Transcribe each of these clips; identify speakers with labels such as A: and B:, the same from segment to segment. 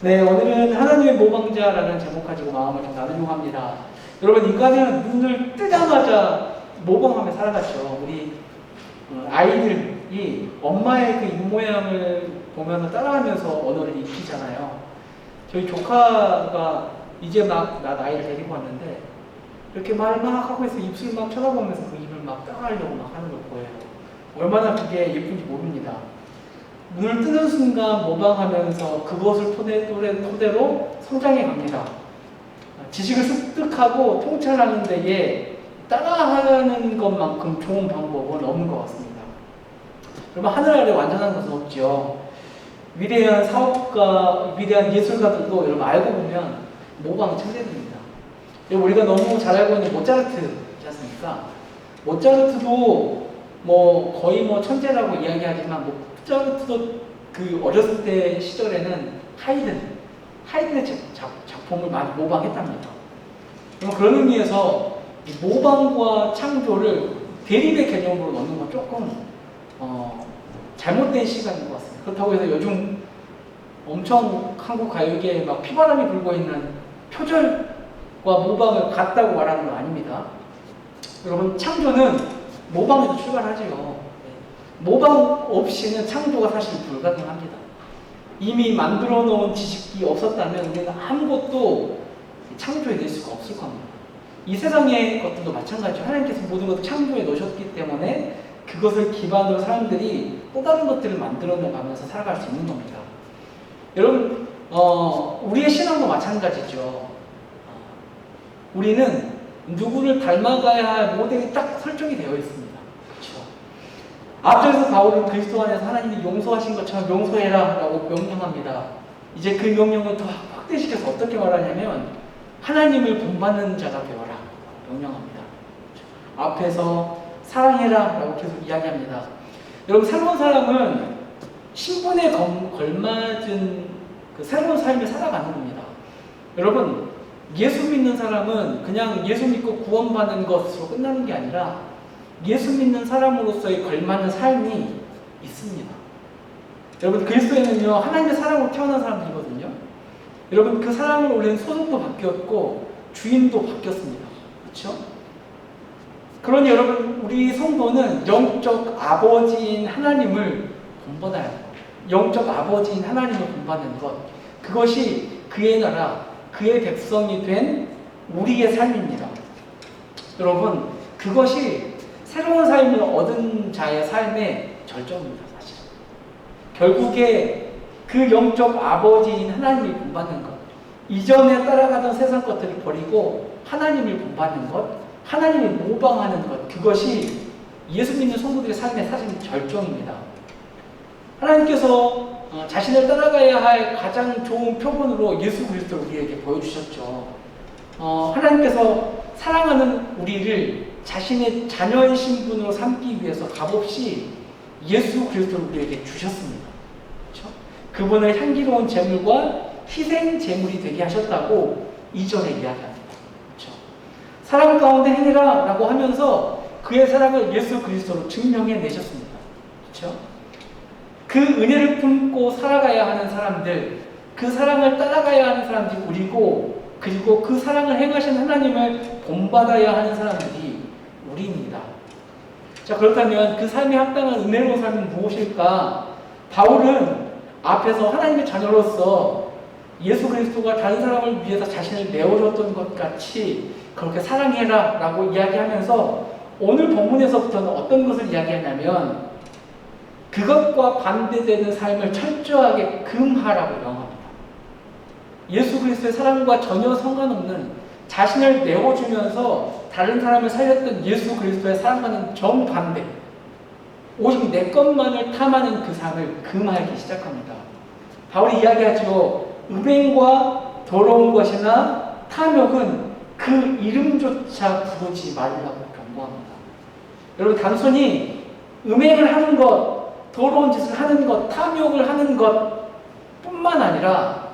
A: 네, 오늘은 하나님의 모방자라는 제목 가지고 마음을 좀 나누려고 합니다. 여러분, 인간은 눈을 뜨자마자 모방하며 살아갔죠. 우리 아이들이 엄마의 그 입모양을 보면서 따라하면서 언어를 익히잖아요. 저희 조카가 이제 막 나이를 데리고 왔는데 이렇게 말 막 하고 있어 입술 막 쳐다보면서 그 입을 막 따라하려고 막 하는 걸 보여요. 얼마나 그게 예쁜지 모릅니다. 눈을 뜨는 순간 모방하면서 그것을 토대로 성장해 갑니다. 지식을 습득하고 통찰하는 데에 따라하는 것만큼 좋은 방법은 없는 것 같습니다. 여러분, 하늘 아래 완전한 것은 없죠. 위대한 사업가, 위대한 예술가들도 여러분 알고 보면 모방 천재들입니다. 우리가 너무 잘 알고 있는 모차르트지 않습니까? 모차르트도 거의 천재라고 이야기하지만 모차르트도 그 어렸을 때 시절에는 하이든의 작품을 많이 모방했답니다. 그런 의미에서 모방과 창조를 대립의 개념으로 넣는 건 조금 잘못된 시각인 것 같습니다. 그렇다고 해서 요즘 엄청 한국 가요계에 막 피바람이 불고 있는 표절과 모방을 같다고 말하는 건 아닙니다. 여러분, 창조는 모방에서 출발하지요. 모방 없이는 창조가 사실 불가능합니다. 이미 만들어 놓은 지식이 없었다면 우리는 아무것도 창조해낼 수가 없을 겁니다. 이 세상의 것들도 마찬가지죠. 하나님께서 모든 것을 창조해 놓으셨기 때문에 그것을 기반으로 사람들이 또 다른 것들을 만들어 나가면서 살아갈 수 있는 겁니다. 여러분, 우리의 신앙도 마찬가지죠. 우리는 누구를 닮아가야 할 모델이 딱 설정이 되어 있습니다. 그렇죠? 앞절에서 바울은 그리스도 안에서 하나님이 용서하신 것처럼 용서해라 라고 명령합니다. 이제 그 명령을 더 확대시켜서 어떻게 말하냐면 하나님을 본받는 자가 되어라 명령합니다. 그렇죠? 앞에서 사랑해라 라고 계속 이야기합니다. 여러분, 새로운 사람은 신분에 걸맞은 그 새로운 삶을 살아가는 겁니다. 여러분, 예수 믿는 사람은 그냥 예수 믿고 구원받는 것으로 끝나는 게 아니라 예수 믿는 사람으로서의 걸맞는 삶이 있습니다. 여러분, 그리스도에는요 하나님의 사랑으로 태어난 사람들이거든요. 여러분, 그 사랑으로 우리는 소속도 바뀌었고 주인도 바뀌었습니다. 그렇죠? 그러니 여러분, 우리 성도는 영적 아버지인 하나님을 본받아야 합니다. 영적 아버지인 하나님을 본받는 것, 그것이 그의 나라, 그의 백성이 된 우리의 삶입니다. 여러분, 그것이 새로운 삶을 얻은 자의 삶의 절정입니다. 사실 결국에 그 영적 아버지인 하나님을 본받는 것, 이전에 따라가던 세상 것들을 버리고 하나님을 본받는 것, 하나님을 모방하는 것, 그것이 예수 믿는 성도들의 삶의 사실 절정입니다. 하나님께서 자신을 따라가야 할 가장 좋은 표본으로 예수 그리스도를 우리에게 보여주셨죠. 하나님께서 사랑하는 우리를 자신의 자녀의 신분으로 삼기 위해서 값없이 예수 그리스도를 우리에게 주셨습니다. 그렇죠? 그분을 향기로운 제물과 희생 제물이 되게 하셨다고 2절에 이야기합니다. 그렇죠? 사랑 가운데 행해라 라고 하면서 그의 사랑을 예수 그리스도로 증명해 내셨습니다. 그렇죠? 그 은혜를 품고 살아가야 하는 사람들, 그 사랑을 따라가야 하는 사람들이 우리고, 그리고 그 사랑을 행하신 하나님을 본받아야 하는 사람들이 우리입니다. 자, 그렇다면 그 삶에 합당한 은혜로운 삶은 무엇일까? 바울은 앞에서 하나님의 자녀로서 예수 그리스도가 다른 사람을 위해서 자신을 내어줬던 것 같이 그렇게 사랑해라 라고 이야기하면서 오늘 본문에서부터는 어떤 것을 이야기하냐면 그것과 반대되는 삶을 철저하게 금하라고 명합니다. 예수 그리스도의 사랑과 전혀 상관없는 자신을 내어주면서 다른 사람을 살렸던 예수 그리스도의 사랑과는 정반대, 오직 내 것만을 탐하는 그 삶을 금하기 시작합니다. 바울이 이야기하죠. 음행과 더러운 것이나 탐욕은 그 이름조차 부르지 말라고 경고합니다. 여러분, 단순히 음행을 하는 것, 더러운 짓을 하는 것, 탐욕을 하는 것 뿐만 아니라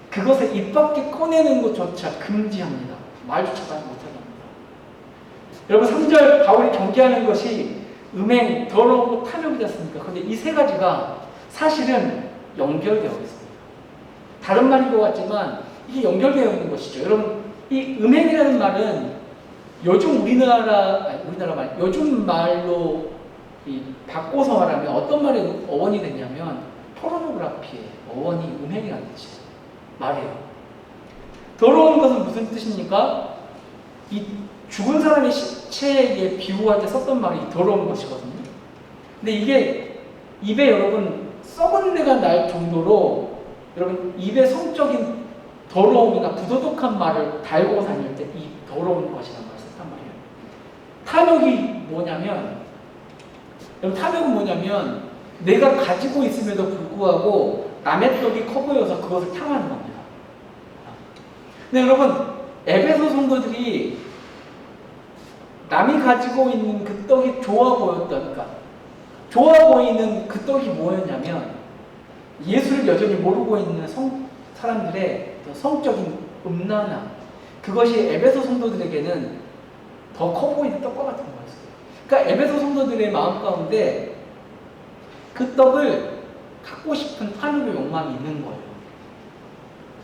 A: 그것을 입 밖에 꺼내는 것조차 금지합니다. 말조차 하지 못하게 합니다. 여러분, 3절 바울이 경계하는 것이 음행, 더러우고 탐욕이지 않습니까? 그런데 이 세 가지가 사실은 연결되어 있습니다. 다른 말인 것 같지만 이게 연결되어 있는 것이죠. 여러분, 이 음행이라는 말은 요즘 요즘 말로 바꿔서 말하면 어떤 말이 어원이 됐냐면 포르노그라피의 어원이 음행이라는 뜻이에요. 말이에요. 더러운 것은 무슨 뜻입니까? 이 죽은 사람의 시체에 비유할 때 썼던 말이 더러운 것이거든요. 근데 이게 입에 여러분 썩은 내가 날 정도로 여러분 입에 성적인 더러움이나 부도덕한 말을 달고 다닐 때 이 더러운 것이라는 말을 썼단 말이에요. 탐욕이 뭐냐면, 여러분 탐욕은 뭐냐면 내가 가지고 있음에도 불구하고 남의 떡이 커 보여서 그것을 탐하는 겁니다. 근데 여러분 에베소 성도들이 남이 가지고 있는 그 떡이 좋아 보였다니까. 좋아 보이는 그 떡이 뭐였냐면 예수를 여전히 모르고 있는 사람들의 성적인 음란함, 그것이 에베소 성도들에게는 더 커 보이는 떡과 같은 거였어요. 그러니까 에베소 성도들의 마음 가운데 그 떡을 갖고 싶은 탐욕의 욕망이 있는 거예요.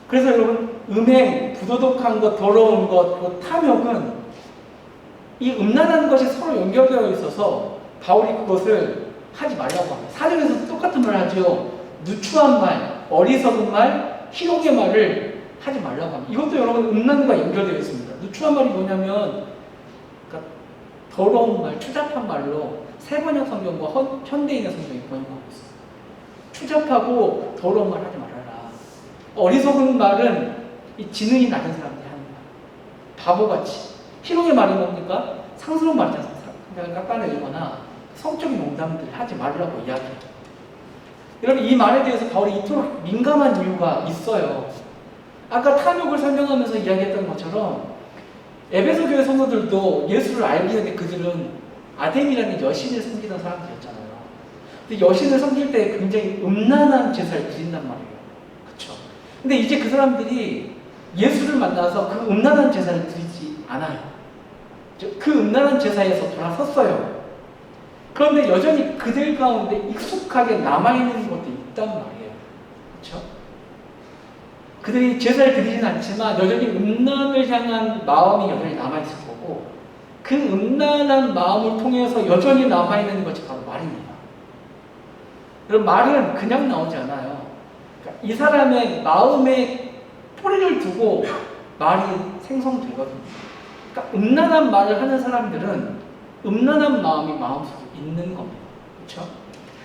A: 그래서 여러분 음행, 부도덕한 것, 더러운 것, 그 탐욕은 이 음란한 것이 서로 연결되어 있어서 바울이 그것을 하지 말라고 합니다. 사전에서 똑같은 말을 하죠. 누추한 말, 어리석은 말, 희롱의 말을 하지 말라고 합니다. 이것도 여러분 음란과 연결되어 있습니다. 누추한 말이 뭐냐면 그러니까 더러운 말, 추잡한 말로 세번역 성경과 현대인의 성경이 번역하고 있어요. 추잡하고 더러운 말 하지 말아라. 어리석은 말은 이 지능이 낮은 사람들이 하는 말. 바보같이. 희롱의 말이 뭡니까? 상스러운 말이잖아요. 그냥 깎아내리거나 성적인 농담들을 하지 말라고 이야기해요. 여러분 이 말에 대해서 바울이 이토록 민감한 이유가 있어요. 아까 탐욕을 설명하면서 이야기했던 것처럼 에베소 교회 성도들도 예수를 알기 전에 그들은 아뎀이라는 여신을 섬기던 사람들이었잖아요. 근데 여신을 섬길 때 굉장히 음란한 제사를 드린단 말이에요. 그렇죠? 근데 이제 그 사람들이 예수를 만나서 그 음란한 제사를 드리지 않아요. 그 음란한 제사에서 돌아섰어요. 그런데 여전히 그들 가운데 익숙하게 남아있는 것도 있단 말이에요. 그렇죠? 그들이 제사를 드리진 않지만 여전히 음란을 향한 마음이 여전히 남아있을 거고, 그 음란한 마음을 통해서 여전히 남아있는 것이 바로 말입니다. 여러분 말은 그냥 나오지 않아요. 그러니까 이 사람의 마음에 뿌리를 두고 말이 생성되거든요. 그러니까 음란한 말을 하는 사람들은 음란한 마음이 마음속에 있는 겁니다. 그렇죠?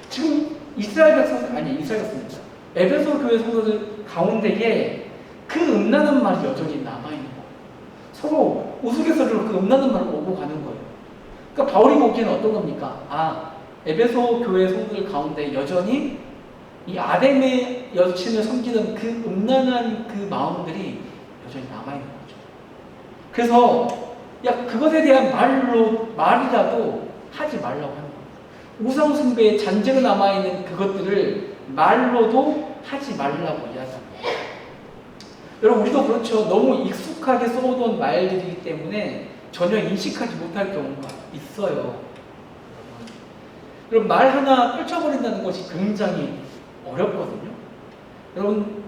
A: 지금 이스라엘 백성입니다. 에베소 교회 성도들 가운데에 그 음란한 말이 여전히 남아있는 거예요. 서로 우스갯소리로 그 음란한 말을 오고 가는 거예요. 그러니까 바울이 보기에는 어떤 겁니까? 에베소 교회 성도들 가운데 여전히 이 아뎀의 여친을 섬기던 그 음란한 그 마음들이 여전히 남아있는 거죠. 그래서 그것에 대한 말이라도 하지 말라고 하는 거예요. 우상숭배의 잔재로 남아있는 그것들을 말로도 하지 말라고 이야기합니다. 여러분 우리도 그렇죠. 너무 익숙하게 써오던 말들이기 때문에 전혀 인식하지 못할 경우가 있어요. 여러분 말 하나 떨쳐버린다는 것이 굉장히 어렵거든요. 여러분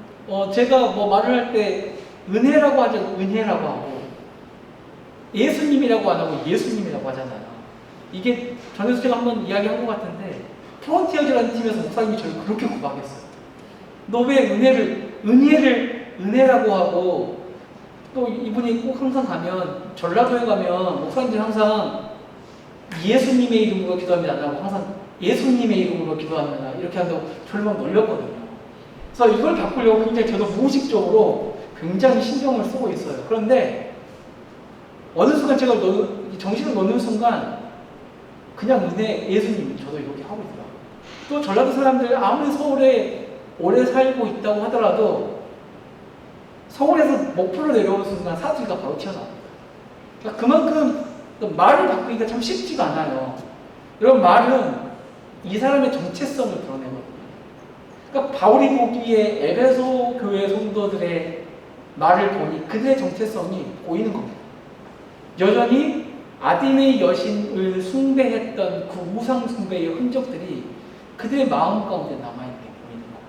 A: 제가 말을 할 때 은혜라고 하죠. 은혜라고 하고 예수님이라고 안 하고 예수님이라고 하잖아요. 이게 전에도 제가 한번 이야기한 것 같은데 프론티어즈라는 팀에서 목사님이 저를 그렇게 구박했어요. 너 왜 은혜라고 하고, 또 이분이 꼭 항상 가면 전라도에 가면 목사님들 항상 예수님의 이름으로 기도합니다 안 하고 항상 예수님의 이름으로 기도합니다 이렇게 한다고 저를 막 놀렸거든요. 그래서 이걸 바꾸려고 굉장히 저도 무의식적으로 굉장히 신경을 쓰고 있어요. 그런데 어느 순간 제가 정신을 놓는 순간 그냥 예수님 저도 이렇게 하고 있더라고요. 또 전라도 사람들 아무리 서울에 오래 살고 있다고 하더라도 서울에서 목포로 내려오는 순간 사투리가 바로 튀어나옵니다. 그러니까 그만큼 말을 바꾸기가 참 쉽지가 않아요. 여러분 말은 이 사람의 정체성을 드러내거든요. 그러니까 바울이 보기에 에베소 교회 성도들의 말을 보니 그들의 정체성이 보이는 겁니다. 여전히 아딤의 여신을 숭배했던 그 우상 숭배의 흔적들이 그들의 마음 가운데 남아있는 게 보이는 거예요.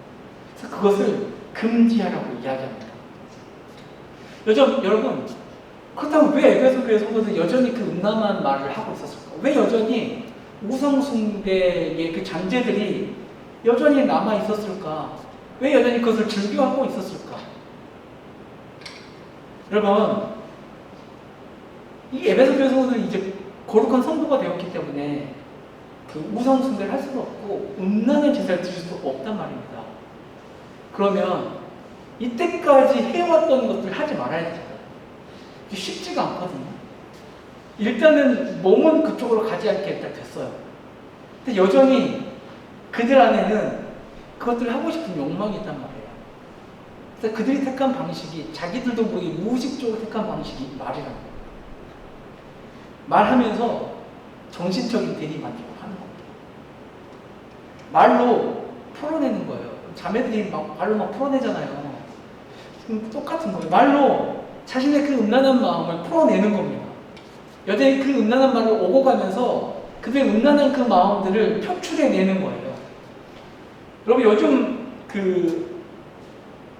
A: 그래서 그것을 금지하라고 이야기합니다. 여러분, 그렇다면 왜 에베소 교회 성도들은 여전히 그 음란한 말을 하고 있었을까? 왜 여전히 우상숭배의 그 잔재들이 여전히 남아 있었을까? 왜 여전히 그것을 즐겨하고 있었을까? 여러분, 이 에베소 교회 성도들은 이제 거룩한 성도가 되었기 때문에 그 우상숭배를 할 수도 없고 음란한 제사를 드릴 수 없단 말입니다. 그러면 이때까지 해왔던 것들 하지 말아야 되잖아요. 쉽지가 않거든요. 일단은 몸은 그쪽으로 가지 않게 일단 됐어요. 근데 여전히 그들 안에는 그것들을 하고 싶은 욕망이 있단 말이에요. 그래서 그들이 택한 방식이 자기들도 모르게 무의식적으로 택한 방식이 말이라는 거예요. 말하면서 정신적인 대리만족을 하는 겁니다. 말로 풀어내는 거예요. 자매들이 막 말로 막 풀어내잖아요. 똑같은 거예요. 말로 자신의 그 음란한 마음을 풀어내는 겁니다. 여전히 그 음란한 말을 오고 가면서 그들의 음란한 그 마음들을 표출해내는 거예요. 여러분 요즘 그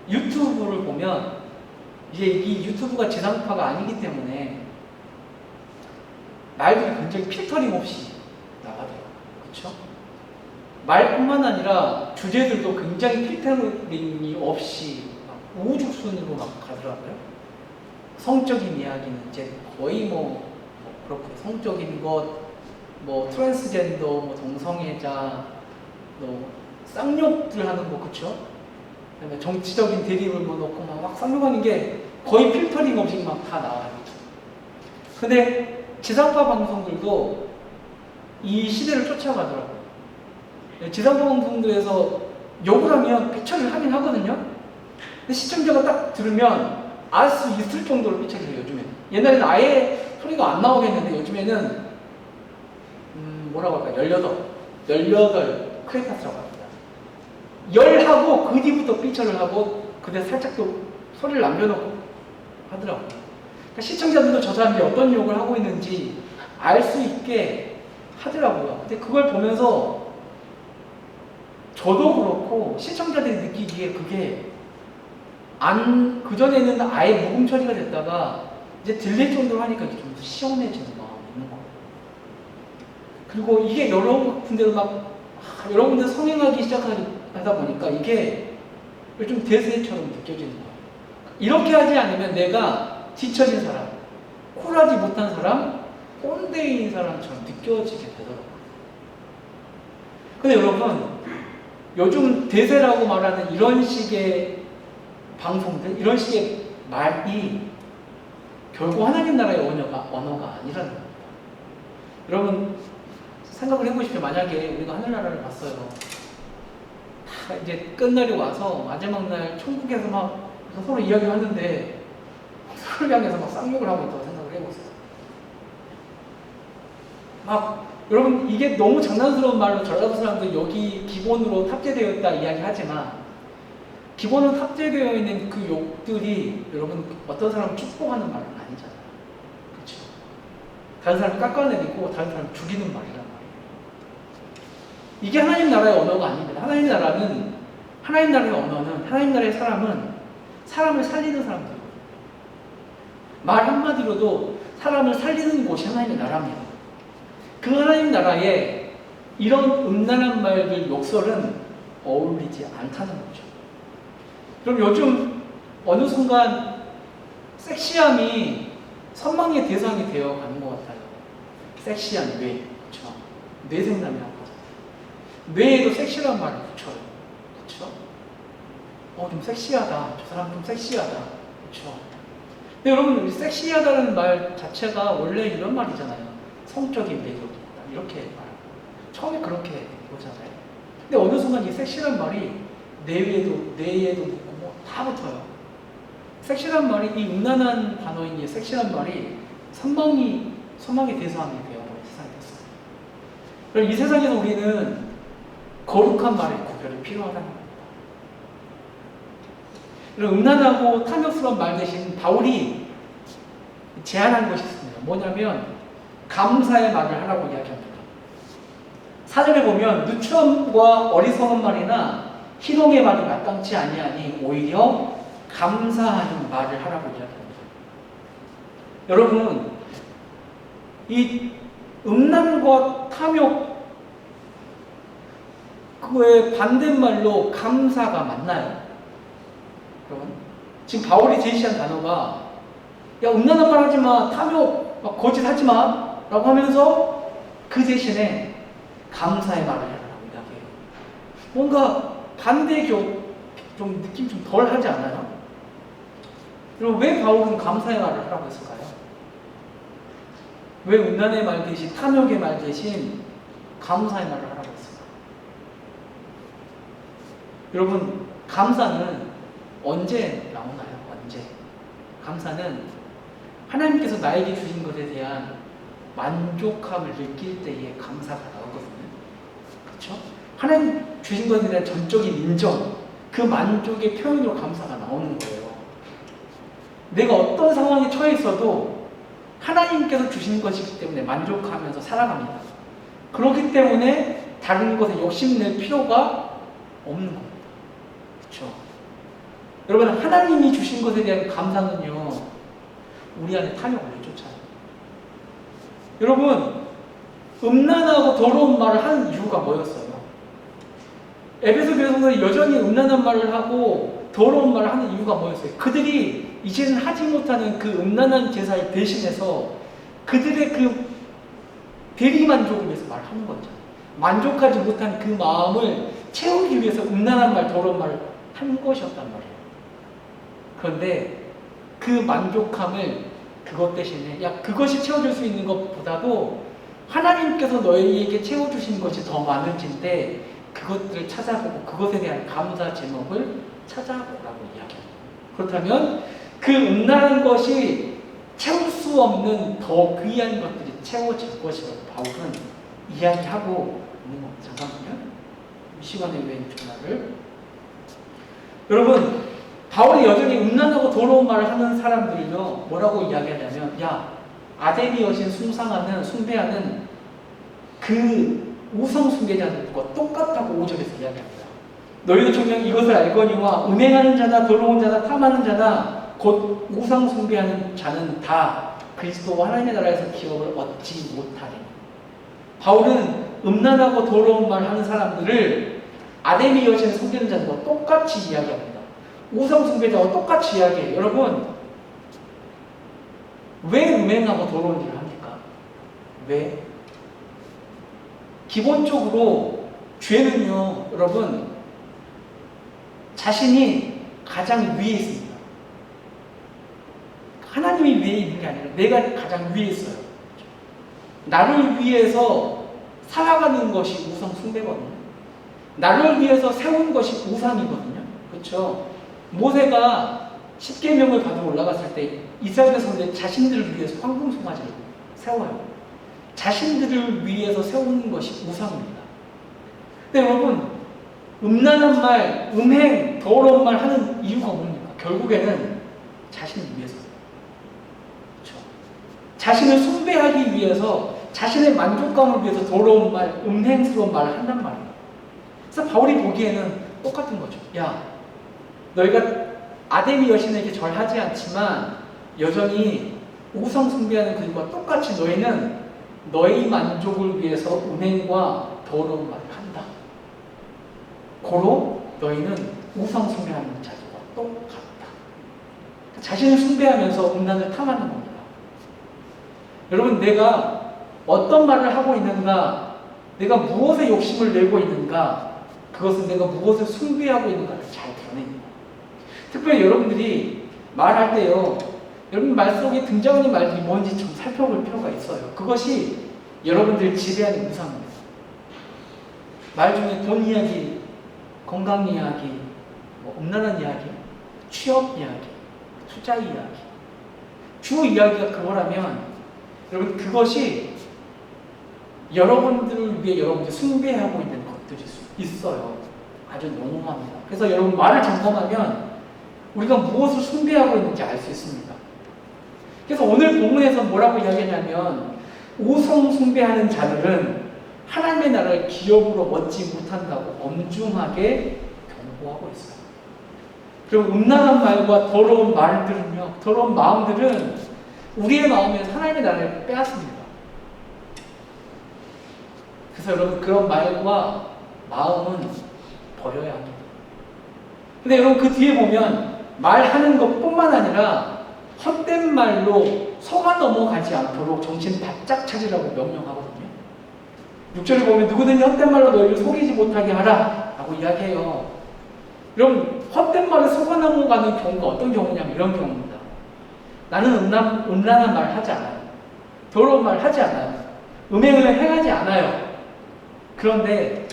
A: 유튜브를 보면 이제 이 유튜브가 지상파가 아니기 때문에 말들이 굉장히 필터링 없이 나가더라고요. 그렇죠? 말뿐만 아니라 주제들도 굉장히 필터링이 없이 막 우후죽순으로 막 가더라고요. 성적인 이야기는 이제 거의 뭐 그렇고 성적인 것, 뭐 트랜스젠더, 뭐 동성애자, 뭐 쌍욕들 하는 거 그쵸? 그다음에 정치적인 대립을 뭐 놓고 막 쌍욕하는 게 거의 필터링 없이 막 다 나와요. 근데 지상파 방송들도 이 시대를 쫓아가더라고요. 지상파 방송들에서 욕을 하면 삐처리를 하긴 하거든요. 근데 시청자가 딱 들으면 알 수 있을 정도로 삐처리를 해요, 요즘에는. 옛날에는 아예 소리가 안 나오겠는데 요즘에는 뭐라고 할까요? 18 크레파스라고 합니다. 10하고 그 뒤부터 삐처리를 하고 그때 살짝 또 소리를 남겨놓고 하더라고요. 그러니까 시청자들도 저 사람들이 어떤 욕을 하고 있는지 알 수 있게 하더라고요. 근데 그걸 보면서 저도 그렇고 시청자들이 느끼기에 그게 그전에는 아예 무금 처리가 됐다가 이제 들릴 정도로 하니까 좀 시원해지는 마음이 있는 거예요. 그리고 이게 여러 군데로 여러 군데 성행하기 시작하다 보니까 이게 좀 대세처럼 느껴지는 거예요. 이렇게 하지 않으면 내가 뒤처진 사람, 쿨하지 못한 사람, 꼰대인 사람처럼 느껴지게 되더라고요. 근데 여러분, 요즘 대세라고 말하는 이런 식의 방송들, 이런 식의 말이 결국 하나님 나라의 언어가 아니라는 겁니다. 여러분 생각을 해보십시오. 만약에 우리가 하늘나라를 봤어요. 다 이제 끝날이 와서 마지막 날 천국에서 막 서로 이야기를 하는데 서로 향해서 막 쌍욕을 하고 있다고 생각을 해보세요. 여러분 이게 너무 장난스러운 말로 전라도 사람들 여기 기본으로 탑재되어 있다 이야기하지만 기본으로 탑재되어 있는 그 욕들이 여러분 어떤 사람을 축복하는 말은 아니잖아요. 그렇죠? 다른 사람을 깎아내리고 다른 사람을 죽이는 말이란 말이에요. 이게 하나님 나라의 언어가 아닙니다. 하나님 나라의 언어는 하나님 나라의 사람은 사람을 살리는 사람들이에요. 말 한마디로도 사람을 살리는 곳이 하나님의 나라입니다. 그 하나님 나라에 이런 음란한 말들, 욕설은 어울리지 않다는 거죠. 그럼 요즘 어느 순간 섹시함이 선망의 대상이 되어가는 것 같아요. 섹시한 뇌, 그렇죠? 뇌생남이라고 하잖아요. 뇌에도 섹시란 말을 붙여요, 그렇죠? 좀 섹시하다. 저 사람 좀 섹시하다, 그렇죠? 근데 여러분, 섹시하다는 말 자체가 원래 이런 말이잖아요. 성적인 매력이 있다, 이렇게 말하고 처음에 그렇게 보잖아요. 근데 어느 순간 이 섹시란 말이 뇌에도 붙고 뭐 다 붙어요. 섹시란 말이 이 음란한 단어인 이 섹시란 말이 선망의 대상이 되어버린 세상이 됐어요. 그럼 이 세상에서 우리는 거룩한 말의 구별이 필요하다는 겁니다. 이런 음란하고 탐욕스러운 말 대신 바울이 제안한 것이 있습니다. 뭐냐면 감사의 말을 하라고 이야기합니다. 4절에 보면 누추함과 어리석은 말이나 희롱의 말이 마땅치 아니하니 오히려 감사하는 말을 하라고 이야기합니다. 여러분, 이 음란과 탐욕 그거의 반대말로 감사가 맞나요? 여러분, 지금 바울이 제시한 단어가 야, 음란한 말 하지 마, 탐욕, 막 거짓 하지 마 라고 하면서 그 대신에 감사의 말을 해라라고 이야기해요. 뭔가 좀 느낌 좀 덜 하지 않아요? 그럼 왜 바울은 감사의 말을 하라고 했을까요? 왜 음란의 말 대신 탐욕의 말 대신 감사의 말을 하라고 했을까요? 여러분, 감사는 언제 나오나요? 언제? 감사는 하나님께서 나에게 주신 것에 대한 만족함을 느낄 때에 감사가 나오거든요. 그렇죠? 하나님 주신 것에 대한 전적인 인정, 그 만족의 표현으로 감사가 나오는 거예요. 내가 어떤 상황에 처해 있어도 하나님께서 주신 것이기 때문에 만족하면서 살아갑니다. 그렇기 때문에 다른 것에 욕심낼 필요가 없는 겁니다. 그렇죠? 여러분, 하나님이 주신 것에 대한 감사는요, 우리 안에 탐욕을 내쫓아요. 여러분, 음란하고 더러운 말을 하는 이유가 뭐였어요? 에베소 교회에서는 여전히 음란한 말을 하고 더러운 말을 하는 이유가 뭐였어요? 그들이 이제는 하지 못하는 그 음란한 제사에 대신해서 그들의 그 대리만족을 위해서 말하는 거죠. 만족하지 못한 그 마음을 채우기 위해서 음란한 말, 더러운 말을 한 것이었단 말이에요. 그런데 그 만족함을 그것 대신에 그것이 채워줄 수 있는 것보다도 하나님께서 너희에게 채워주신 것이 더 많은지인데 그것들을 찾아보고 그것에 대한 감사 제목을 찾아보라고 이야기합니다. 그렇다면 그 음란한 것이 채울 수 없는 더 귀한 것들이 채워질 것이라고 바울은 이야기하고 있는 겁니다. 잠깐만요. 이 시간에 왜 전화를 여러분, 바울이 여전히 음란하고 더러운 말을 하는 사람들은요, 뭐라고 이야기하냐면, 아데미 여신 숭배하는 그 우상 숭배자들과 똑같다고 5절에서 이야기합니다. 너희도 정녕 이것을 알거니와 음행하는 자나 더러운 자나 탐하는 자나 곧 우상 숭배하는 자는 다 그리스도와 하나님의 나라에서 기업을 얻지 못하리니. 바울은 음란하고 더러운 말 하는 사람들을 아데미 여신을 섬기는 자들과 똑같이 이야기합니다. 우상 숭배자와 똑같이 이야기해요. 여러분, 왜 음행하고 더러운 일을 합니까? 왜? 기본적으로 죄는요, 여러분, 자신이 가장 위에 있습니다. 하나님이 위에 있는 게 아니라 내가 가장 위에 있어요. 나를 위해서 살아가는 것이 우상 숭배거든요. 나를 위해서 세운 것이 우상이거든요. 그렇죠? 모세가 십계명을 받으러 올라갔을 때 이스라엘 백성들이 자신들을 위해서 황금 송아지를 세워요. 자신들을 위해서 세우는 것이 우상입니다. 근데 여러분, 음란한 말, 음행, 더러운 말 하는 이유가 뭡니까? 결국에는 자신을 위해서. 그렇죠? 자신을 숭배하기 위해서, 자신의 만족감을 위해서 더러운 말, 음행스러운 말을 한단 말이에요. 그래서 바울이 보기에는 똑같은 거죠. 너희가 아데미 여신에게 절하지 않지만 여전히 우상 숭배하는 그들과 똑같이 너희는 너희 만족을 위해서 음행과 더러운 말을 한다. 고로 너희는 우상 숭배하는 자들과 똑같다. 자신을 숭배하면서 음란을 탐하는 겁니다. 여러분, 내가 어떤 말을 하고 있는가, 내가 무엇에 욕심을 내고 있는가, 그것은 내가 무엇을 숭배하고 있는가를 잘 드러냅니다. 특별히 여러분들이 말할 때요, 여러분 말 속에 등장하는 말들이 뭔지 좀 살펴볼 필요가 있어요. 그것이 여러분들을 지배하는 우상입니다. 말 중에 돈 이야기, 건강 이야기, 음란한 이야기, 취업 이야기, 투자 이야기, 주 이야기가 그거라면 여러분 그것이 여러분들을 위해 여러분들이 숭배하고 있는 것들이 있어요. 아주 농후합니다. 그래서 여러분 말을 점검하면 우리가 무엇을 숭배하고 있는지 알 수 있습니다. 그래서 오늘 본문에서 뭐라고 이야기하냐면 우상 숭배하는 자들은 하나님의 나라를 기업으로 얻지 못한다고 엄중하게 경고합니다. 경고하고 있어요. 그리고 음란한 말과 더러운 말들은요, 더러운 마음들은 우리의 마음에서 하나님의 나라를 빼앗습니다. 그래서 여러분 그런 말과 마음은 버려야 합니다. 근데 여러분 그 뒤에 보면 말하는 것뿐만 아니라 헛된 말로 속아 넘어가지 않도록 정신 바짝 차리라고 명령하거든요. 6절을 보면 누구든지 헛된 말로 너희를 속이지 못하게 하라 라고 이야기해요. 여러분 헛된 말을 속아 넘어가는 경우가 어떤 경우냐면 이런 경우입니다. 나는 음란한 말 하지 않아요. 더러운 말 하지 않아요. 음행을 행하지 않아요. 그런데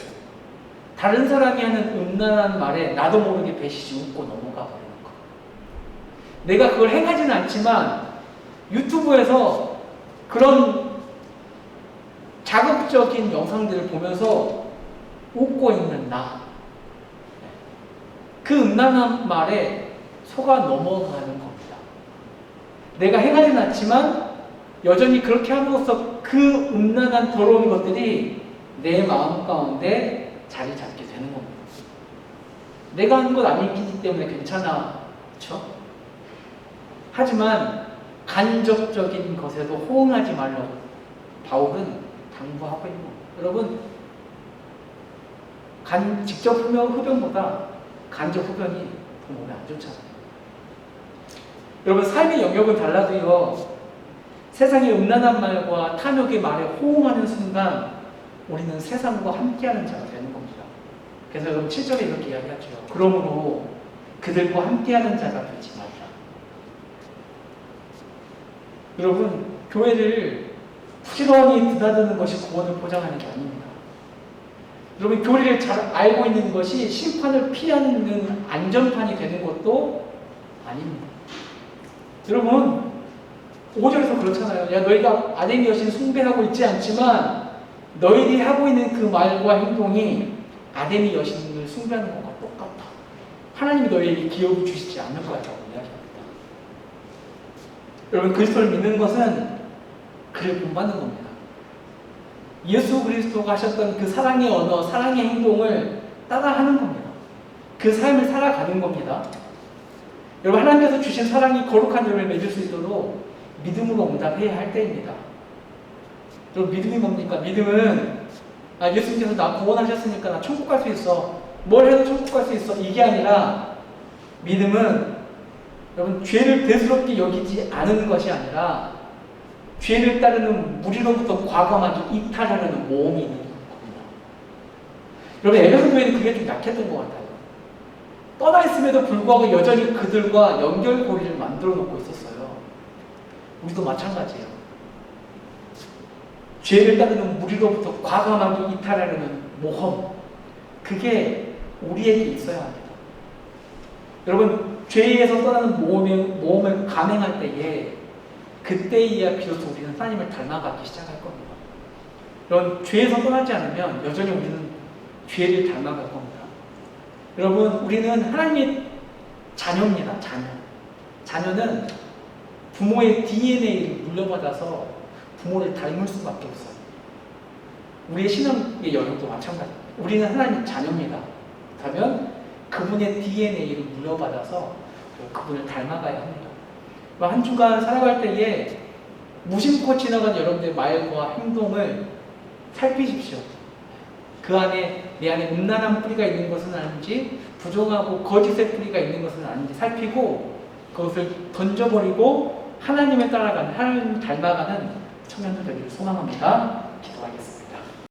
A: 다른 사람이 하는 음란한 말에 나도 모르게 배시지 웃고 넘어가 버리는 거. 내가 그걸 행하지는 않지만 유튜브에서 그런 자극적인 영상들을 보면서 웃고 있는 나. 그 음란한 말에 속아 넘어가는 겁니다. 내가 행하지는 않지만 여전히 그렇게 함으로써 그 음란한 더러운 것들이 내 마음 가운데 자리 잡게 되는 겁니다. 내가 하는 것 아니기 때문에 괜찮아. 그렇죠? 하지만 간접적인 것에도 호응하지 말라고 바울은 당부하고 있는 겁니다. 여러분 직접 흡연보다 간접 흡연이 더 몸에 안 좋잖아요. 여러분 삶의 영역은 달라도요, 세상의 음란한 말과 탐욕의 말에 호응하는 순간 우리는 세상과 함께하는 자가 되는 겁니다. 그래서 여러분 7절에 이렇게 이야기하죠. 그러므로 그들과 함께하는 자가 되지 말라. 여러분 교회를 부지런히 드나드는 것이 구원을 보장하는 게 아닙니다. 여러분 교리를 잘 알고 있는 것이 심판을 피하는 안전판이 되는 것도 아닙니다. 여러분 5절에서 그렇잖아요. 야 너희가 아데미 여신 숭배하고 있지 않지만 너희들이 하고 있는 그 말과 행동이 아데미 여신을 숭배하는 것과 똑같다. 하나님이 너희에게 기업을 주시지 않을 거라고 이야기합니다. 여러분 그리스도를 믿는 것은 그를 본받는 겁니다. 예수 그리스도가 하셨던 그 사랑의 언어, 사랑의 행동을 따라하는 겁니다. 그 삶을 살아가는 겁니다. 여러분 하나님께서 주신 사랑이 거룩한 열매를 맺을 수 있도록 믿음으로 응답해야 할 때입니다. 여러분 믿음이 뭡니까? 믿음은 예수님께서 나 구원하셨으니까 나 천국 갈 수 있어. 뭘 해도 천국 갈 수 있어. 이게 아니라 믿음은 여러분 죄를 대수롭게 여기지 않는 것이 아니라 죄를 따르는 무리로부터 과감하게 이탈하려는 모험이 있는 겁니다. 여러분 에베소 교회는 그게 좀 약했던 것 같아요. 떠나 있음에도 불구하고 여전히 그들과 연결고리를 만들어 놓고 있었어요. 우리도 마찬가지예요. 죄를 따르는 무리로부터 과감하게 이탈하려는 모험, 그게 우리에게 있어야 합니다. 여러분 죄에서 떠나는 모험을 감행할 때에 그때이야 비로소 우리는 하나님을 닮아가기 시작할 겁니다. 여러분 죄에서 떠나지 않으면 여전히 우리는 죄를 닮아갈 겁니다. 여러분 우리는 하나님의 자녀입니다. 자녀는 부모의 DNA를 물려받아서 부모를 닮을 수밖에 없어요. 우리의 신앙의 영역도 마찬가지입니다. 우리는 하나님의 자녀입니다. 그렇다면 그분의 DNA를 물려받아서 그분을 닮아가야 합니다. 한 주간 살아갈 때에 무심코 지나간 여러분들의 말과 행동을 살피십시오. 그 안에 내 안에 음란한 뿌리가 있는 것은 아닌지 부정하고 거짓의 뿌리가 있는 것은 아닌지 살피고 그것을 던져버리고 하나님을 따라가는, 하나님을 닮아가는 청년들 되기를 소망합니다. 기도하겠습니다.